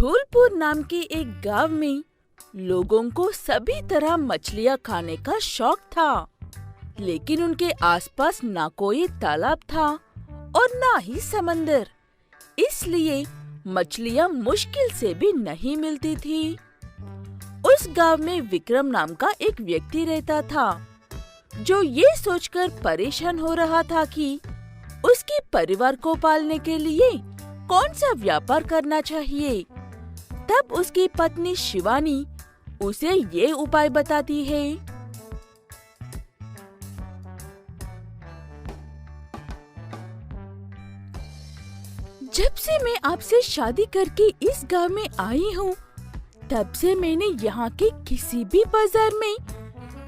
धौलपुर नाम के एक गांव में लोगों को सभी तरह मछलियां खाने का शौक था, लेकिन उनके आसपास ना कोई तालाब था और ना ही समंदर, इसलिए मछलियां मुश्किल से भी नहीं मिलती थी। उस गांव में विक्रम नाम का एक व्यक्ति रहता था, जो ये सोचकर परेशान हो रहा था कि उसके परिवार को पालने के लिए कौन सा व्यापार करना चाहिए। तब उसकी पत्नी शिवानी उसे ये उपाय बताती है। जब से मैं आपसे शादी करके इस गांव में आई हूँ, तब से मैंने यहाँ के किसी भी बाजार में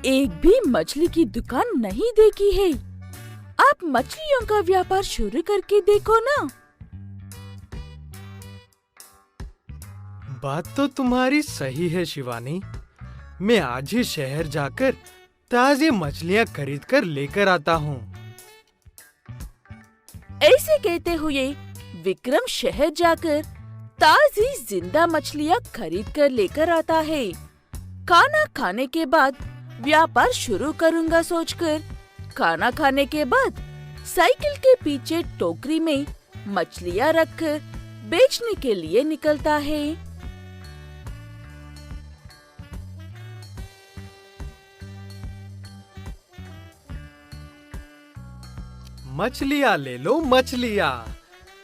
एक भी मछली की दुकान नहीं देखी है। आप मछलियों का व्यापार शुरू करके देखो ना। बात तो तुम्हारी सही है शिवानी। मैं आज ही शहर जाकर ताज़ी मछलियाँ खरीद कर लेकर आता हूँ। ऐसे कहते हुए विक्रम शहर जाकर ताज़ी जिंदा मछलियाँ खरीद कर लेकर आता है। खाना खाने के बाद व्यापार शुरू करूँगा सोचकर खाना खाने के बाद साइकिल के पीछे टोकरी में मछलियाँ रखकर बेचने के लिए निकलता है। मछलियाँ ले लो, मछलियाँ,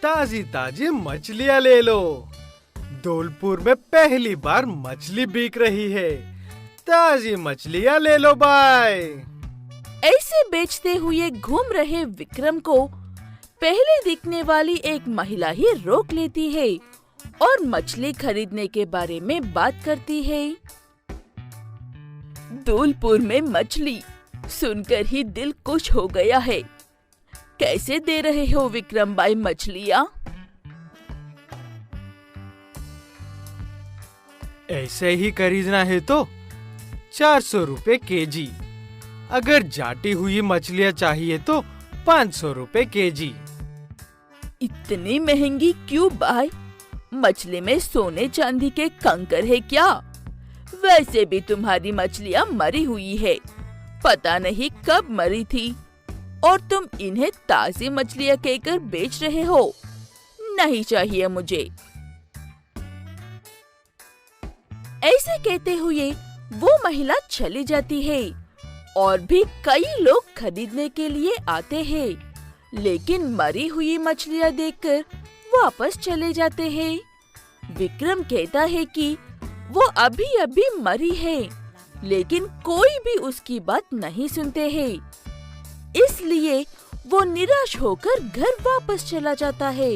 ताजी ताजी मछलियाँ ले लो। धौलपुर में पहली बार मछली बिक रही है, ताजी मछलियाँ ले लो बाय। ऐसे बेचते हुए घूम रहे विक्रम को पहले दिखने वाली एक महिला ही रोक लेती है और मछली खरीदने के बारे में बात करती है। धौलपुर में मछली सुनकर ही दिल खुश हो गया है। कैसे दे रहे हो विक्रम भाई मछलियाँ? ऐसे ही खरीदना है तो 400 रुपए केजी। अगर जाटी हुई मछलियाँ चाहिए तो 500 रुपए केजी। इतनी महंगी क्यों भाई? मछली में सोने चांदी के कंकर है क्या? वैसे भी तुम्हारी मछलियाँ मरी हुई है, पता नहीं कब मरी थी, और तुम इन्हें ताज़ी मछलियाँ कहकर बेच रहे हो। नहीं चाहिए मुझे। ऐसे कहते हुए वो महिला चली जाती है और भी कई लोग खरीदने के लिए आते हैं, लेकिन मरी हुई मछलियाँ देखकर वापस चले जाते हैं। विक्रम कहता है कि वो अभी अभी मरी है, लेकिन कोई भी उसकी बात नहीं सुनते हैं। इसलिए वो निराश होकर घर वापस चला जाता है।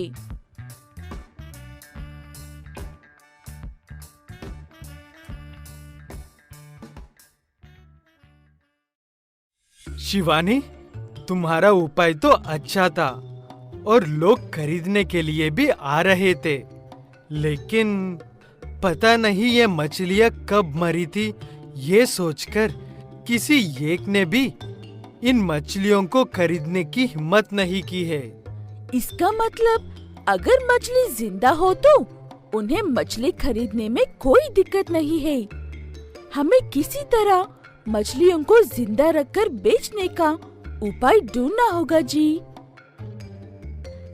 शिवानी, तुम्हारा उपाय तो अच्छा था और लोग खरीदने के लिए भी आ रहे थे, लेकिन पता नहीं ये मछलियाँ कब मरी थी, ये सोचकर किसी एक ने भी इन मछलियों को खरीदने की हिम्मत नहीं की है। इसका मतलब अगर मछली जिंदा हो तो उन्हें मछली खरीदने में कोई दिक्कत नहीं है। हमें किसी तरह मछलियों को जिंदा रखकर बेचने का उपाय ढूंढना होगा जी।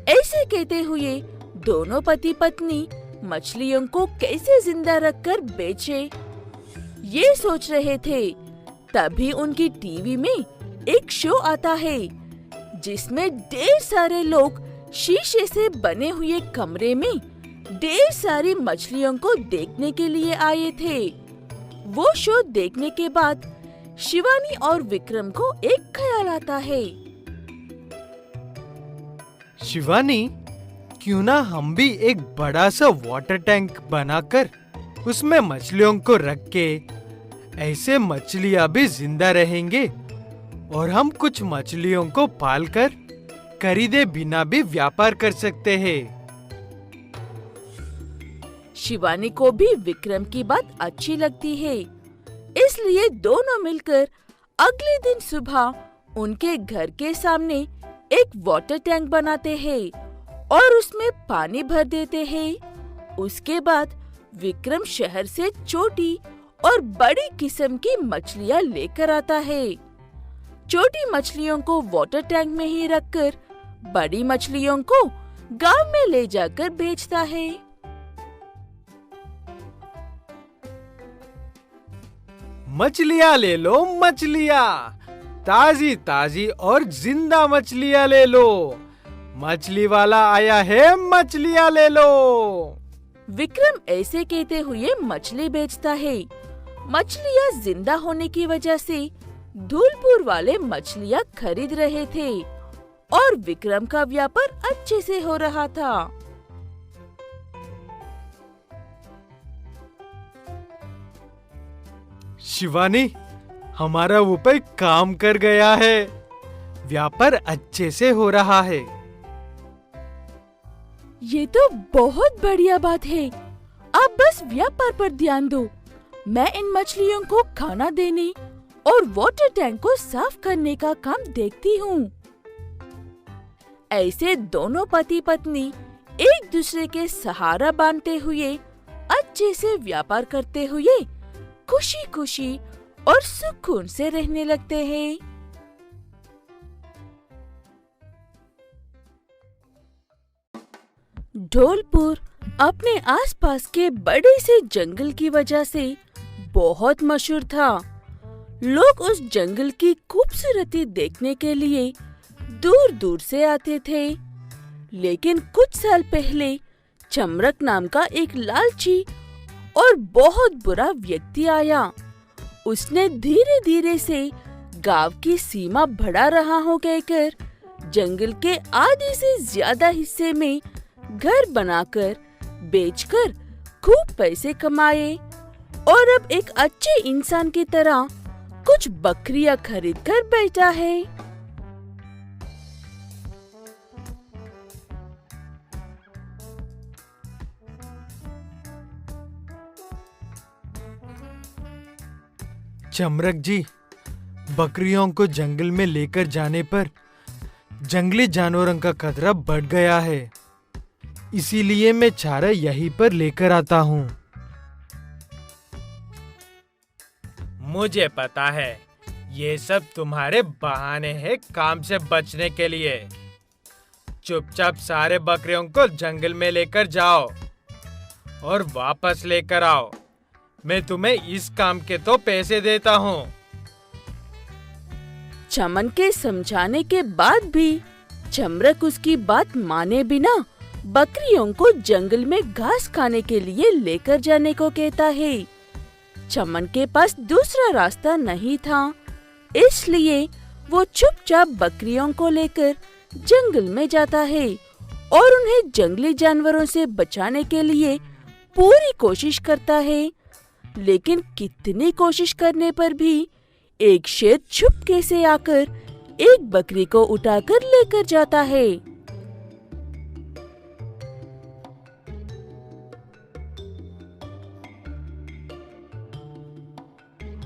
ऐसे कहते हुए दोनों पति पत्नी मछलियों को कैसे जिंदा रखकर बेचे, ये सोच रहे थे। तभी उनकी टीवी में एक शो आता है, जिसमें ढेर सारे लोग शीशे से बने हुए कमरे में ढेर सारी मछलियों को देखने के लिए आए थे। वो शो देखने के बाद शिवानी और विक्रम को एक ख्याल आता है। शिवानी, क्यों ना हम भी एक बड़ा सा वाटर टैंक बनाकर उसमें मछलियों को रख के, ऐसे मछलियाँ भी जिंदा रहेंगे और हम कुछ मछलियों को पालकर खरीदे बिना भी व्यापार कर सकते हैं। शिवानी को भी विक्रम की बात अच्छी लगती है, इसलिए दोनों मिलकर अगले दिन सुबह उनके घर के सामने एक वाटर टैंक बनाते हैं और उसमें पानी भर देते हैं। उसके बाद विक्रम शहर से छोटी और बड़ी किस्म की मछलियाँ लेकर आता है। छोटी मछलियों को वाटर टैंक में ही रखकर बड़ी मछलियों को गांव में ले जाकर बेचता है। मछलियाँ ले लो मछलियाँ, ताजी ताजी और जिंदा मछलियाँ ले लो। मछली वाला आया है, मछलियाँ ले लो। विक्रम ऐसे कहते हुए मछली बेचता है। मछलियाँ जिंदा होने की वजह से धौलपुर वाले मछलियाँ खरीद रहे थे और विक्रम का व्यापार अच्छे से हो रहा था। शिवानी, हमारा ऊपर काम कर गया है, व्यापार अच्छे से हो रहा है। ये तो बहुत बढ़िया बात है। अब बस व्यापार पर ध्यान दो। मैं इन मछलियों को खाना देने और वाटर टैंक को साफ करने का काम देखती हूँ। ऐसे दोनों पति पत्नी एक दूसरे के सहारा बांधते हुए अच्छे से व्यापार करते हुए खुशी खुशी और सुकून से रहने लगते हैं। धौलपुर अपने आसपास के बड़े से जंगल की वजह से बहुत मशहूर था। लोग उस जंगल की खूबसूरती देखने के लिए दूर दूर से आते थे। लेकिन कुछ साल पहले चमरक नाम का एक लालची और बहुत बुरा व्यक्ति आया। उसने धीरे धीरे से गांव की सीमा बढ़ा रहा हूँ कहकर जंगल के आधे से ज्यादा हिस्से में घर बनाकर बेचकर खूब पैसे कमाए और अब एक अच्छे इंसान की तरह कुछ बकरियां खरीद कर बैठा है। चमरक जी, बकरियों को जंगल में लेकर जाने पर जंगली जानवरों का खतरा बढ़ गया है, इसीलिए मैं चारा यहीं पर लेकर आता हूँ। मुझे पता है, ये सब तुम्हारे बहाने हैं काम से बचने के लिए। चुपचाप सारे बकरियों को जंगल में लेकर जाओ और वापस लेकर आओ। मैं तुम्हें इस काम के तो पैसे देता हूँ। चमन के समझाने के बाद भी चमरक उसकी बात माने बिना बकरियों को जंगल में घास खाने के लिए लेकर जाने को कहता है। चमन के पास दूसरा रास्ता नहीं था, इसलिए वो चुपचाप बकरियों को लेकर जंगल में जाता है और उन्हें जंगली जानवरों से बचाने के लिए पूरी कोशिश करता है। लेकिन कितनी कोशिश करने पर भी एक शेर चुपके से आकर एक बकरी को उठाकर लेकर जाता है।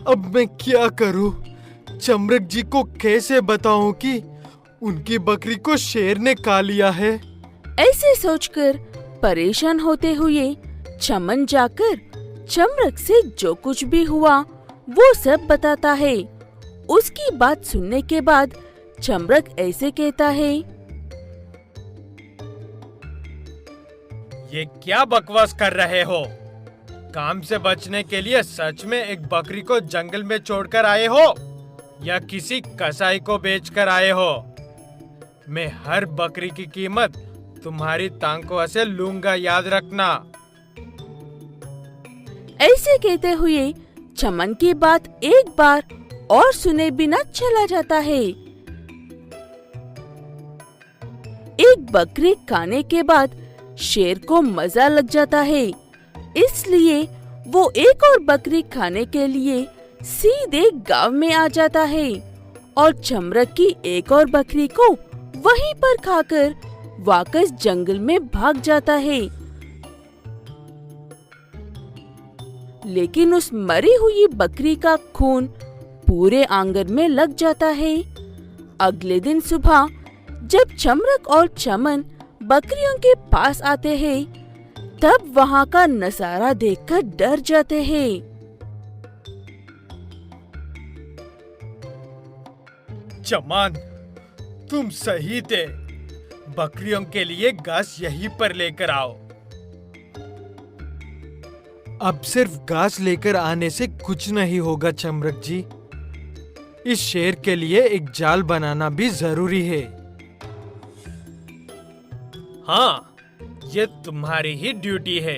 अब मैं क्या करूं? चमरक जी को कैसे बताऊं कि उनकी बकरी को शेर ने खा लिया है? ऐसे सोचकर परेशान होते हुए चमन जाकर चमरक से जो कुछ भी हुआ वो सब बताता है। उसकी बात सुनने के बाद चमरक ऐसे कहता है, ये क्या बकवास कर रहे हो? काम से बचने के लिए सच में एक बकरी को जंगल में छोड़कर आए हो या किसी कसाई को बेचकर आए हो? मैं हर बकरी की कीमत तुम्हारी तांकों से लूंगा, याद रखना। ऐसे कहते हुए चमन की बात एक बार और सुने बिना चला जाता है। एक बकरी खाने के बाद शेर को मजा लग जाता है, इसलिए वो एक और बकरी खाने के लिए सीधे गांव में आ जाता है और चमरक की एक और बकरी को वहीं पर खाकर वापस जंगल में भाग जाता है। लेकिन उस मरी हुई बकरी का खून पूरे आंगन में लग जाता है। अगले दिन सुबह जब चमरक और चमन बकरियों के पास आते हैं, तब वहाँ का नजारा देखकर डर जाते हैं। चमन, तुम सही थे। बकरियों के लिए घास यहीं पर लेकर आओ। अब सिर्फ घास लेकर आने से कुछ नहीं होगा चमरक जी। इस शेर के लिए एक जाल बनाना भी जरूरी है। हाँ, ये तुम्हारी ही ड्यूटी है।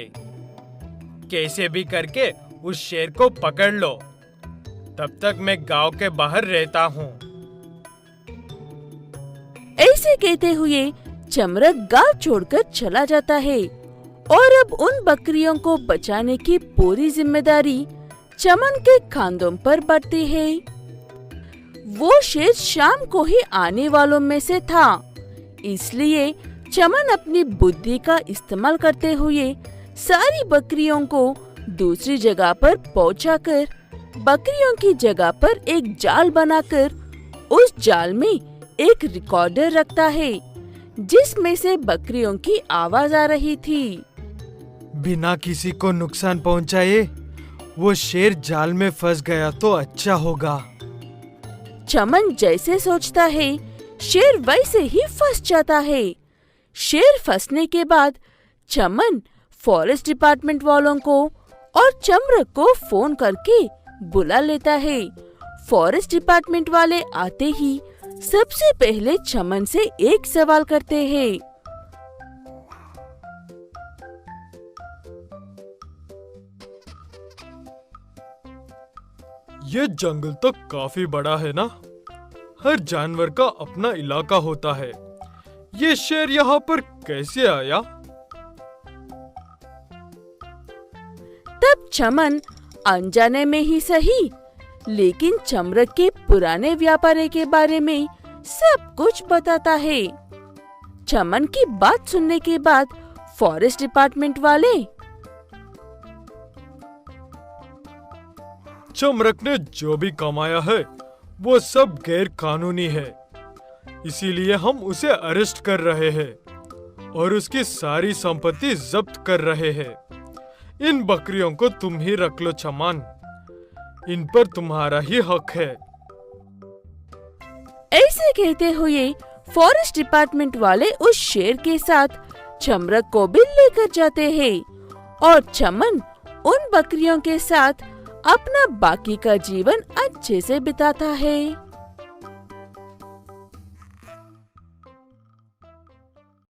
कैसे भी करके उस शेर को पकड़ लो। तब तक मैं गांव के बाहर रहता हूँ। ऐसे कहते हुए चमरक गांव छोड़कर चला जाता है और अब उन बकरियों को बचाने की पूरी जिम्मेदारी चमन के खांधों पर बढ़ती है। वो शेर शाम को ही आने वालों में से था, इसलिए चमन अपनी बुद्धि का इस्तेमाल करते हुए सारी बकरियों को दूसरी जगह पर पहुंचाकर बकरियों की जगह पर एक जाल बनाकर उस जाल में एक रिकॉर्डर रखता है जिसमें से बकरियों की आवाज आ रही थी। बिना किसी को नुकसान पहुंचाए वो शेर जाल में फंस गया तो अच्छा होगा। चमन जैसे सोचता है शेर वैसे ही फंस जाता है। शेर फंसने के बाद चमन फॉरेस्ट डिपार्टमेंट वालों को और चमरक को फोन करके बुला लेता है। फॉरेस्ट डिपार्टमेंट वाले आते ही सबसे पहले चमन से एक सवाल करते हैं। ये जंगल तो काफी बड़ा है ना? हर जानवर का अपना इलाका होता है। ये शेर यहाँ पर कैसे आया? तब चमन अनजाने में ही सही, लेकिन चमरक के पुराने व्यापारी के बारे में सब कुछ बताता है। चमन की बात सुनने के बाद फॉरेस्ट डिपार्टमेंट वाले चमरक ने जो भी कमाया है वो सब गैर कानूनी है, इसीलिए हम उसे अरेस्ट कर रहे हैं और उसकी सारी संपत्ति जब्त कर रहे हैं। इन बकरियों को तुम ही रख लो चमन, इन पर तुम्हारा ही हक है। ऐसे कहते हुए फॉरेस्ट डिपार्टमेंट वाले उस शेर के साथ चमरक को भी लेकर जाते हैं और चमन उन बकरियों के साथ अपना बाकी का जीवन अच्छे से बिताता है।